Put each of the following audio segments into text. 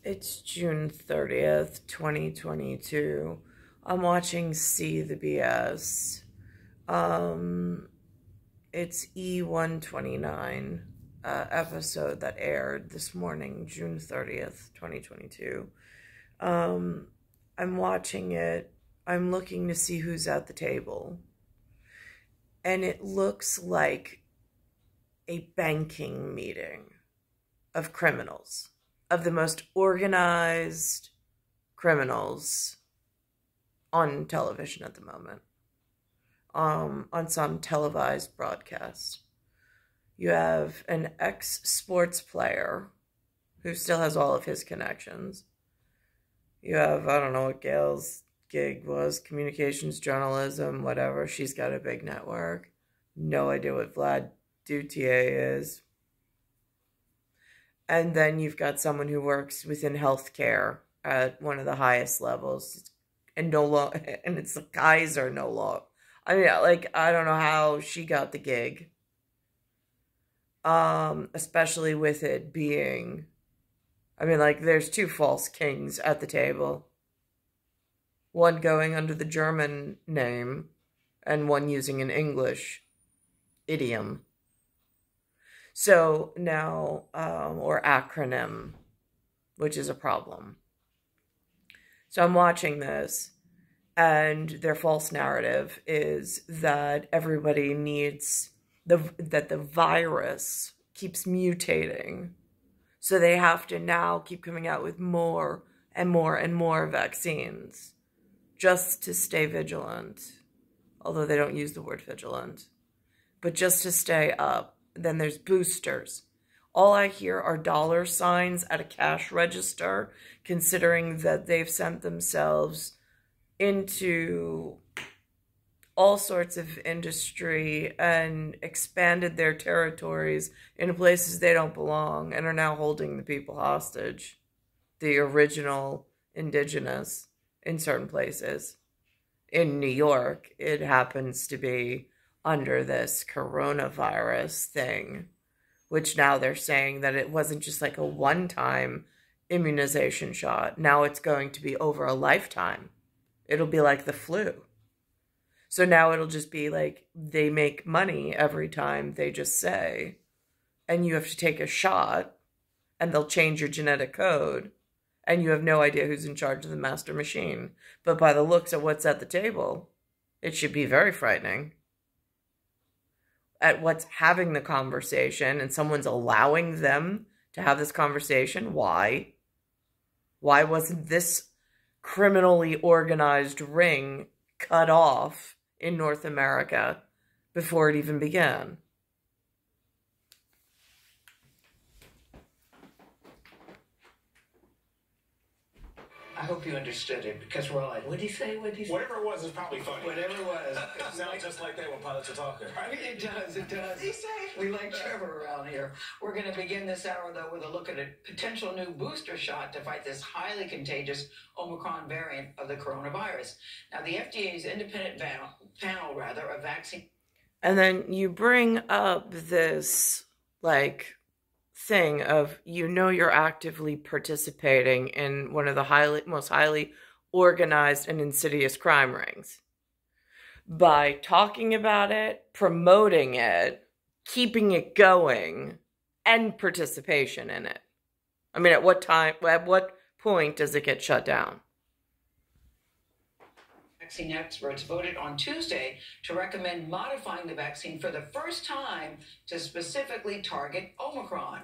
It's June 30th, 2022. I'm watching See the BS. It's E129 episode that aired this morning, June 30th, 2022. I'm watching it. I'm looking to see who's at the table. And it looks like a banking meeting of criminals, of the most organized criminals on television at the moment, on some televised broadcast. You have an ex-sports player who still has all of his connections. You have, I don't know what Gail's gig was, communications journalism, whatever. She's got a big network. No idea what Vlad Dutier is. And then you've got someone who works within healthcare at one of the highest levels, and and it's the Kaiser no law. I mean, like, I don't know how she got the gig. Especially with it being, I mean, like, there's two false kings at the table. One going under the German name, and one using an English idiom. So now, or acronym, which is a problem. So I'm watching this, and their false narrative is that everybody needs, that the virus keeps mutating. So they have to now keep coming out with more and more and more vaccines just to stay vigilant. Although they don't use the word vigilant. But just to stay up. Then there's boosters. All I hear are dollar signs at a cash register, considering that they've sent themselves into all sorts of industry and expanded their territories into places they don't belong and are now holding the people hostage. The original indigenous in certain places. In New York, it happens to be under this coronavirus thing, which now they're saying that it wasn't just like a one-time immunization shot. Now it's going to be over a lifetime. It'll be like the flu. So now it'll just be like they make money every time they just say, and you have to take a shot, and they'll change your genetic code, and you have no idea who's in charge of the master machine. But by the looks of what's at the table, it should be very frightening. At what's having the conversation, and someone's allowing them to have this conversation. Why? Why wasn't this criminally organized ring cut off in North America before it even began? I hope you understood it, because we're all like, what'd he say? What'd he say? Whatever it was is probably funny. Whatever it was. It sounds just like that when pilots are talking. It does, it does. What'd he say? We like Trevor around here. We're going to begin this hour, though, with a look at a potential new booster shot to fight this highly contagious Omicron variant of the coronavirus. Now, the FDA's independent panel of vaccine... And then you bring up this, like, thing of, you know, you're actively participating in one of the most highly organized and insidious crime rings by talking about it, promoting it, keeping it going, and participation in it. I mean, at what point does it get shut down? Vaccine experts voted on Tuesday to recommend modifying the vaccine for the first time to specifically target Omicron.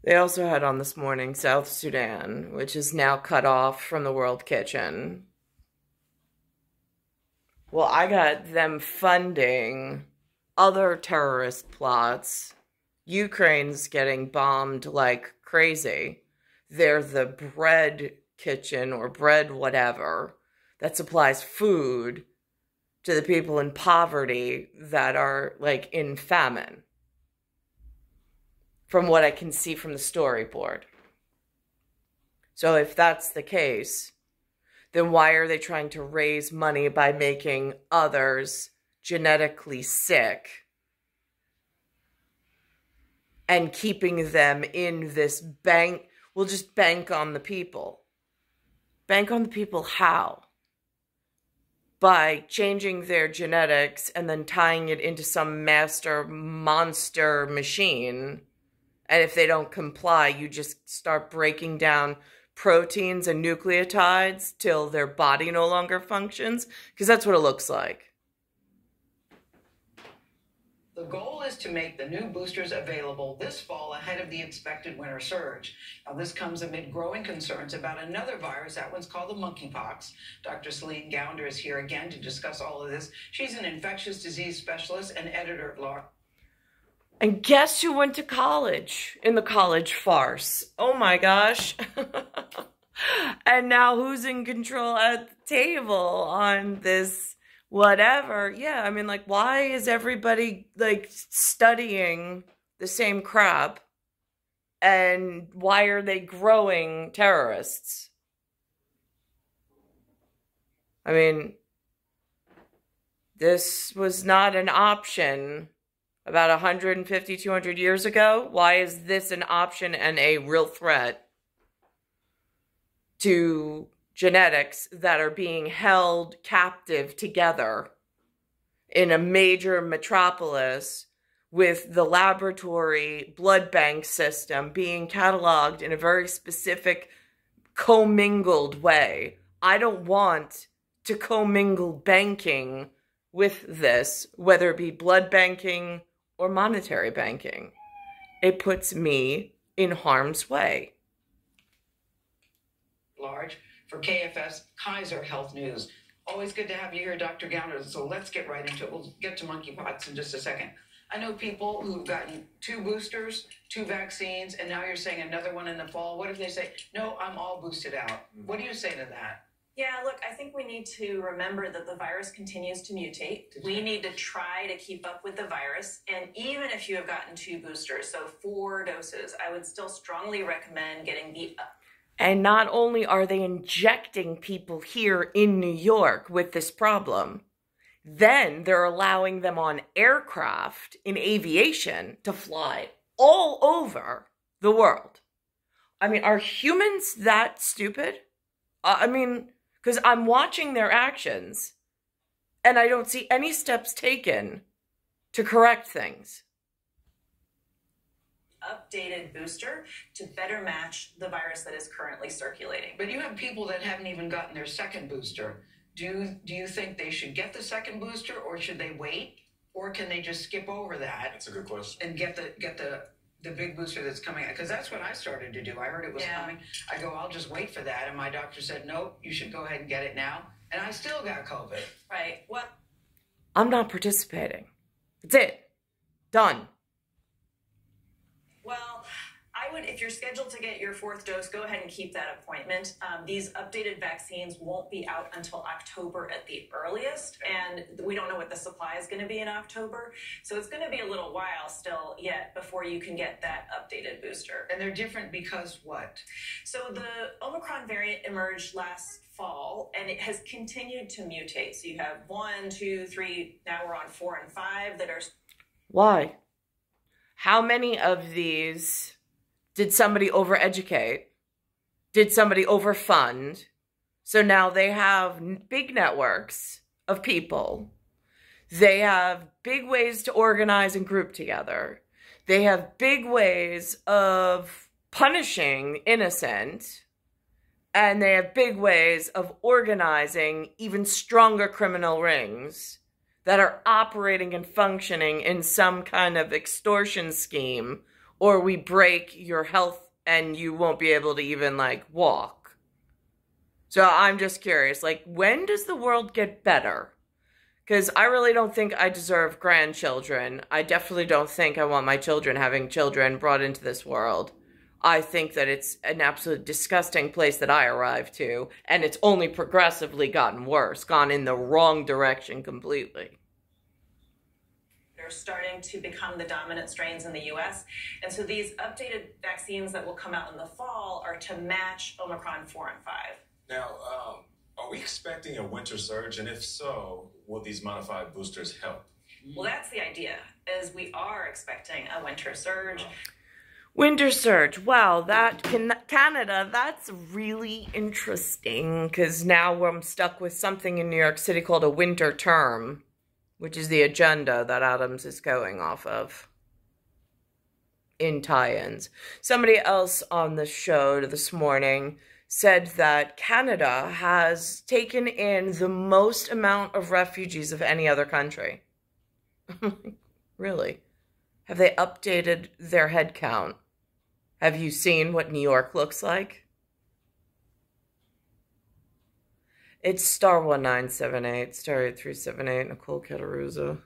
They also had on this morning South Sudan, which is now cut off from the World Kitchen. Well, I got them funding other terrorist plots. Ukraine's getting bombed like crazy. They're the bread kitchen or bread whatever that supplies food to the people in poverty that are, like, in famine. From what I can see from the storyboard. So if that's the case, then why are they trying to raise money by making others genetically sick and keeping them in this bank, we'll just bank on the people. Bank on the people how? By changing their genetics and then tying it into some master monster machine. And if they don't comply, you just start breaking down proteins and nucleotides till their body no longer functions. Because that's what it looks like. The goal is to make the new boosters available this fall ahead of the expected winter surge. Now, this comes amid growing concerns about another virus. That one's called the monkeypox. Dr. Celine Gounder is here again to discuss all of this. She's an infectious disease specialist and editor-at-large. And guess who went to college in the college farce? Oh my gosh. And now who's in control at the table on this whatever? Yeah, I mean, like, why is everybody, like, studying the same crap? And why are they growing terrorists? I mean, this was not an option about 150, 200 years ago. Why is this an option and a real threat to genetics that are being held captive together in a major metropolis with the laboratory blood bank system being cataloged in a very specific commingled way? I don't want to commingle banking with this, whether it be blood banking or monetary banking. It puts me in harm's way. Large for KFS Kaiser Health News. Always good to have you here, Dr. Gounder. So let's get right into it. We'll get to monkeypox in just a second. I know people who've gotten 2 boosters, 2 vaccines, and now you're saying another one in the fall. What if they say, no, I'm all boosted out? What do you say to that? Yeah, look, I think we need to remember that the virus continues to mutate. We need to try to keep up with the virus. And even if you have gotten 2 boosters, so 4 doses, I would still strongly recommend getting the... And not only are they injecting people here in New York with this problem, then they're allowing them on aircraft in aviation to fly all over the world. I mean, are humans that stupid? I mean, because I'm watching their actions and I don't see any steps taken to correct things. Updated booster to better match the virus that is currently circulating. But you have people that haven't even gotten their second booster. Do you think they should get the second booster, or should they wait, or can they just skip over that? That's a good question. And get the big booster that's coming out? Because that's what I started to do. I heard it was coming. I go, I'll just wait for that, and my doctor said, nope, you should go ahead and get it now. And I still got COVID. Right. Well, I'm not participating. That's it. Done. Well, I would, if you're scheduled to get your 4th dose, go ahead and keep that appointment. These updated vaccines won't be out until October at the earliest, and we don't know what the supply is going to be in October. So it's going to be a little while still yet before you can get that updated booster. And they're different because what? So the Omicron variant emerged last fall, and it has continued to mutate. So you have 1, 2, 3, now we're on 4 and 5 that are... Why? How many of these did somebody overeducate? Did somebody overfund? So now they have big networks of people. They have big ways to organize and group together. They have big ways of punishing innocent. And they have big ways of organizing even stronger criminal rings that are operating and functioning in some kind of extortion scheme, or we break your health and you won't be able to even, like, walk. So I'm just curious, like, when does the world get better? Because I really don't think I deserve grandchildren. I definitely don't think I want my children having children brought into this world. I think that it's an absolute disgusting place that I arrived to, and it's only progressively gotten worse, gone in the wrong direction completely. They're starting to become the dominant strains in the U.S., and so these updated vaccines that will come out in the fall are to match Omicron 4 and 5. Now, are we expecting a winter surge? And if so, will these modified boosters help? Well, that's the idea, is we are expecting a winter surge. Winter surge. Wow, Canada, that's really interesting because now I'm stuck with something in New York City called a winter term, which is the agenda that Adams is going off of in tie-ins. Somebody else on the show this morning said that Canada has taken in the most amount of refugees of any other country. Really? Have they updated their head count? Have you seen what New York looks like? It's star 1978, star 8378, Nicole Cattaruzza.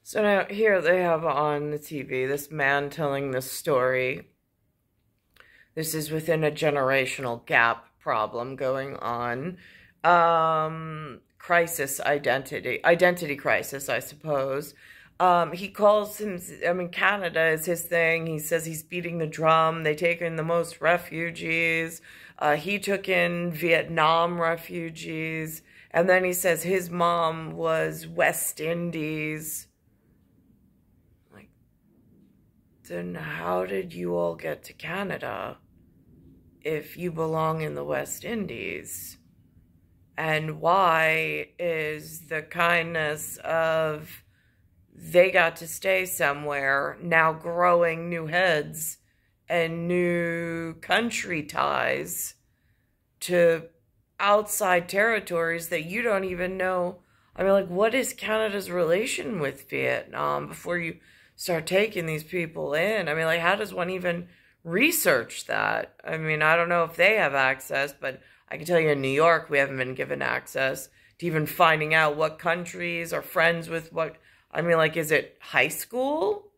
So now here they have on the TV this man telling this story. This is within a generational gap problem going on. Identity crisis, I suppose. He calls him, Canada is his thing. He says he's beating the drum. They take in the most refugees. He took in Vietnam refugees. And then he says his mom was West Indies. Like, then how did you all get to Canada if you belong in the West Indies? And why is the kindness of they got to stay somewhere now growing new heads and new country ties to outside territories that you don't even know? What is Canada's relation with Vietnam before you start taking these people in? How does one even research that? I don't know if they have access, but I can tell you in New York, we haven't been given access to even finding out what countries are friends with what. Is it high school?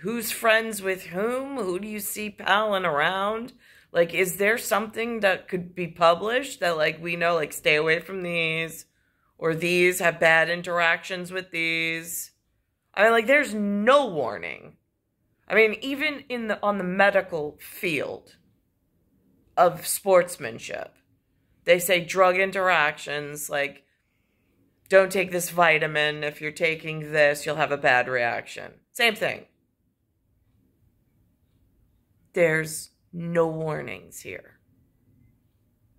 Who's friends with whom? Who do you see palling around? Is there something that could be published that, we know, stay away from these, or these have bad interactions with these? There's no warning. Even on the medical field of sportsmanship, they say drug interactions, don't take this vitamin. If you're taking this, you'll have a bad reaction. Same thing. There's no warnings here.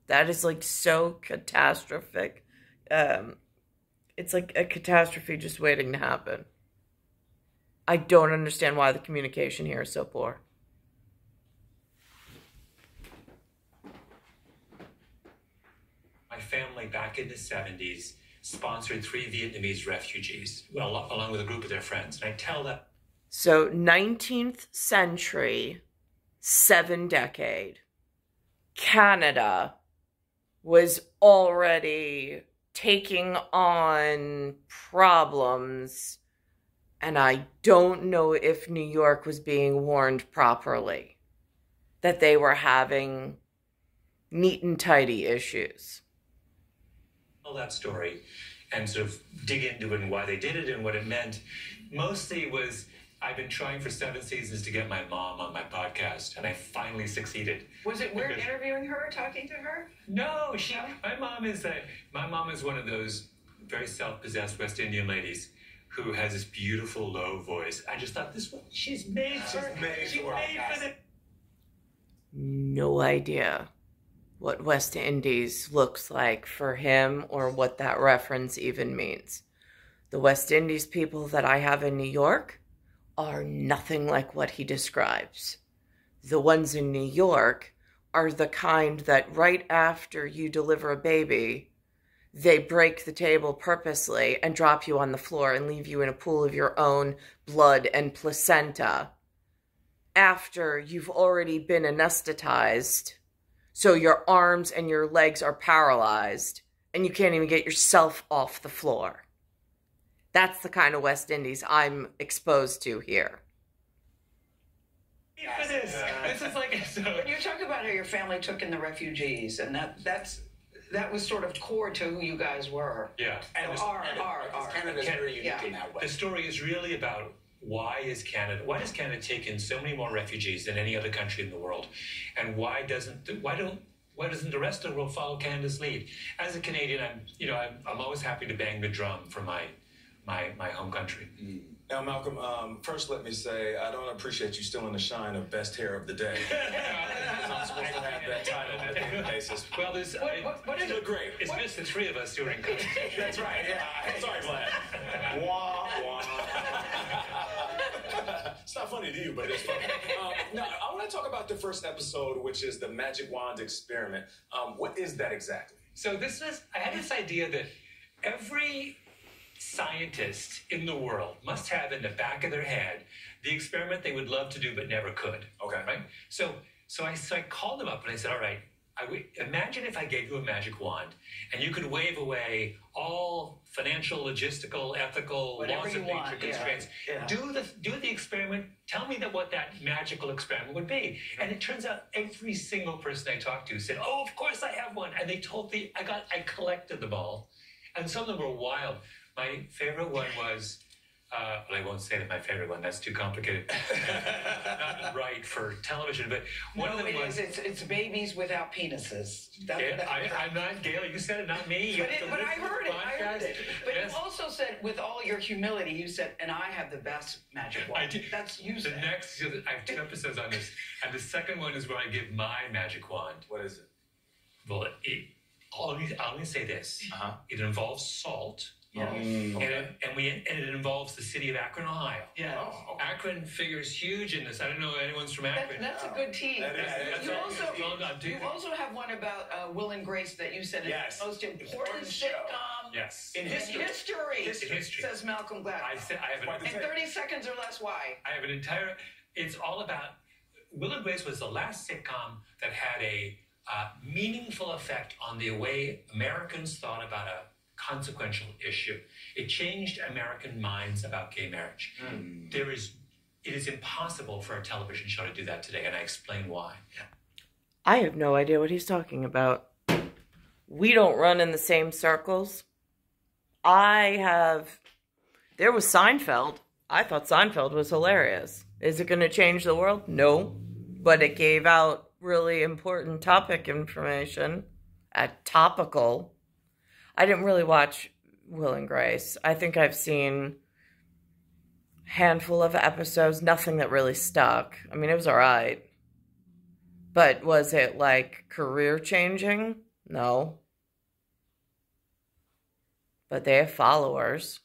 That is so catastrophic. It's like a catastrophe just waiting to happen. I don't understand why the communication here is so poor. My family back in the 70s sponsored 3 Vietnamese refugees, along with a group of their friends. And I tell them. So 19th century, 7 decade, Canada was already taking on problems, and I don't know if New York was being warned properly that they were having neat and tidy issues. Tell that story and sort of dig into it and why they did it and what it meant. Mostly was I've been trying for 7 seasons to get my mom on my podcast, and I finally succeeded. Was it weird interviewing her, talking to her? No, my mom is one of those very self-possessed West Indian ladies who has this beautiful low voice. I just thought she's made for it. No idea what West Indies looks like for him or what that reference even means. The West Indies people that I have in New York are nothing like what he describes. The ones in New York are the kind that right after you deliver a baby, they break the table purposely and drop you on the floor and leave you in a pool of your own blood and placenta after you've already been anesthetized. So your arms and your legs are paralyzed and you can't even get yourself off the floor. That's the kind of West Indies I'm exposed to here. For this. This is like When you talk about how your family took in the refugees, and that was sort of core to who you guys were. Yeah. And Canada's very unique in that way. The story is really about why does Canada take in so many more refugees than any other country in the world, and why doesn't the rest of the world follow Canada's lead? As a Canadian, I'm always happy to bang the drum for my home country. Now, Malcolm, first let me say I don't appreciate you stealing the shine of best hair of the day. I'm supposed to have that title on a daily basis. Well, there's... What you look great. It's just the three of us doing it. That's right, yeah. Sorry, Vlad. Wah, wah. It's not funny to you, but it's funny. Now, I want to talk about the first episode, which is the Magic Wand Experiment. What is that exactly? So I had this idea that every scientist in the world must have in the back of their head the experiment they would love to do but never could. Okay. Right? So I called them up and I said, all right, imagine if I gave you a magic wand and you could wave away all financial, logistical, ethical, whatever laws of nature constraints. Yeah. Do the experiment. Tell me what that magical experiment would be. And it turns out every single person I talked to said, oh, of course I have one. And they told me, I collected them all. And some of them were wild. My favorite one was, well, I won't say that my favorite one. That's too complicated. Not right for television. But one of them was... It's babies without penises. I'm not, Gail, you said it, not me. But I heard it. But yes. You also said, with all your humility, you said, and I have the best magic wand. I did. That's you said. I have 2 episodes on this. And the second one is where I give my magic wand. What is it? Well, I'll only say this. Uh-huh. It involves salt. Yeah. And it involves the city of Akron, Ohio. Yeah. Oh, okay. Akron figures huge in this. I don't know if anyone's from Akron. That's a good team. You also have one about Will and Grace that you said is the most important sitcom in history. Says Malcolm Gladwell. In 30 seconds or less, why? I have an entire... It's all about... Will and Grace was the last sitcom that had a meaningful effect on the way Americans thought about a consequential issue. It changed American minds about gay marriage. It is impossible for a television show to do that today, and I explain why. I have no idea what he's talking about. We don't run in the same circles. There was Seinfeld. I thought Seinfeld was hilarious. Is it going to change the world? No. But it gave out really important topic information at topical. I didn't really watch Will and Grace. I think I've seen a handful of episodes, nothing that really stuck. I mean, it was all right. But was it like career changing? No. But they have followers.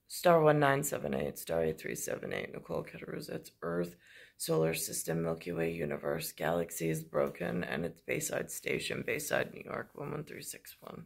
Star 1978, Star 8378, Nicole, Cattaruzza, it's Earth, Solar System, Milky Way, Universe, Galaxy is broken, and it's Bayside Station, Bayside, New York, 11361.